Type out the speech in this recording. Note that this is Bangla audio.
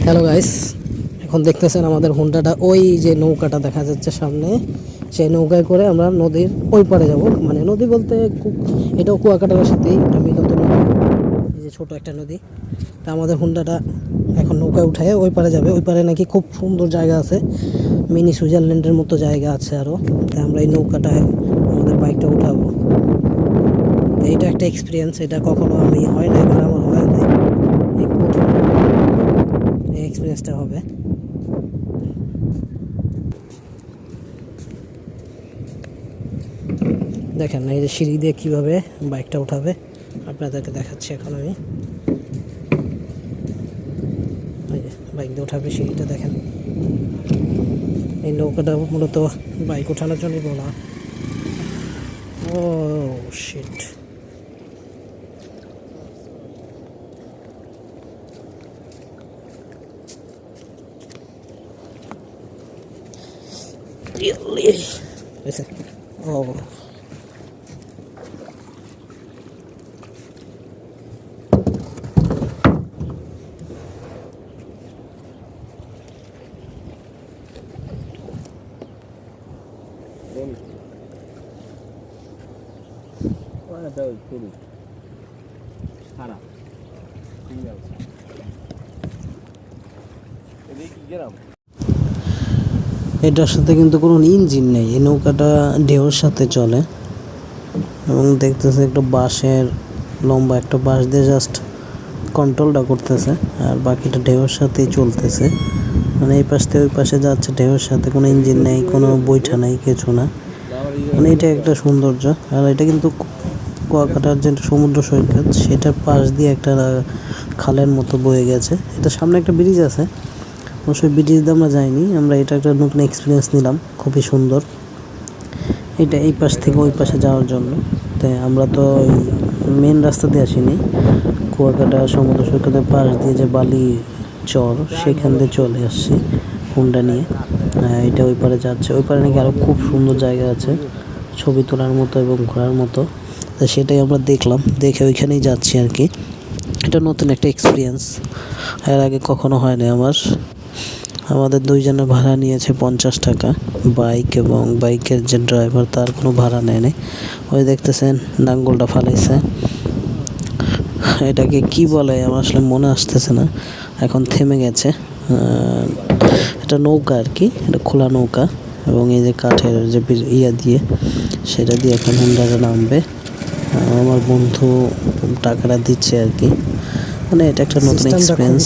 হ্যালো গাইস, এখন দেখতেছেন আমাদের হুন্ডাটা, ওই যে নৌকাটা দেখা যাচ্ছে সামনে, সেই নৌকায় করে আমরা নদীর ওই পারে যাব। মানে নদী বলতে এটাও কুয়াকাটার সাথেই, এটা মিলত নদী, এই যে ছোট একটা নদী। তা আমাদের হুন্ডাটা এখন নৌকায় উঠায় ওই পারে যাবে। ওই পারে নাকি খুব সুন্দর জায়গা আছে, মিনি সুইজারল্যান্ডের মতো জায়গা আছে আরও। তাই আমরা এই নৌকাটায় আমাদের বাইকটা উঠাবো। এইটা একটা এক্সপিরিয়েন্স, এটা কখনো আমি হয় না, এবার আমার হয় নাই, এই প্রথম এই এক্সপিরিয়েন্সটা হবে। দেখেন এই যে সিঁড়ি দিয়ে কীভাবে বাইকটা উঠাবে আপনাদেরকে দেখাচ্ছি এখন আমি। বাইক দিয়ে উঠাবে, সিঁড়িটা দেখেন। এই নৌকাটা মূলত বাইক ওঠানোর জন্যই বলা। ও শিট, ও এটার সাথে কিন্তু কোনো ইঞ্জিন নেই, এই নৌকাটা ঢেউর সাথে চলে। এবং দেখতেছে একটা বাঁশের লম্বা একটা বাঁশ দিয়ে জাস্ট কন্ট্রোলটা করতেছে, আর বাকিটা ঢেউর সাথেই চলতেছে। মানে এই পাশ থেকে ওই পাশে যাচ্ছে ঢেউর সাথে, কোনো ইঞ্জিন নেই, কোনো বৈঠা নেই, কিছু না। মানে এটা একটা সৌন্দর্য। আর এটা কিন্তু কুয়াকাটার যে সমুদ্র সৈকত, সেটার পাশ দিয়ে একটা খালের মতো বয়ে গেছে। এটা সামনে একটা ব্রিজ আছে, অবশ্যই ব্রিজ দিয়ে আমরা যাইনি, আমরা এটা একটা নতুন এক্সপিরিয়েন্স নিলাম, খুবই সুন্দর। এটা এই পাশ থেকে ওই পাশে যাওয়ার জন্য। তাই আমরা তো মেন রাস্তা দিয়ে আসিনি, কুয়াকাটা সমুদ্র সৈকতের পাশ দিয়ে যে বালি চর, সেখান দিয়ে চলে আসছি হুন্ডা নিয়ে। এটা ওই পারে যাচ্ছে, ওই পারে নাকি আরও খুব সুন্দর জায়গা আছে ছবি তোলার মতো এবং ঘোরার মতো। তো সেটাই আমরা দেখলাম, দেখে ওইখানেই যাচ্ছি আর কি। এটা নতুন একটা এক্সপিরিয়েন্স, এর আগে কখনো হয়নি আমার। আমাদের দুইজনের ভাড়া নিয়েছে 50 টাকা, বাইক এবং বাইকের যে ড্রাইভার তার কোনো ভাড়া নেয়নি। ওই দেখতেছেন নাঙ্গলটা ফালাইছে, এটাকে কি বলে আমার আসলে মনে আসতেছে না, এখন থেমে গেছে। এটা নৌকা আর কি, এটা খোলা নৌকা, এবং এই যে কাঠের যে ইয়া দিয়ে, সেটা দিয়ে এখন হুন্ডাটা নামবে। আমার বন্ধু টাকাটা দিচ্ছে আর কি। মানে এটা একটা নতুন এক্সপিরিয়েন্স।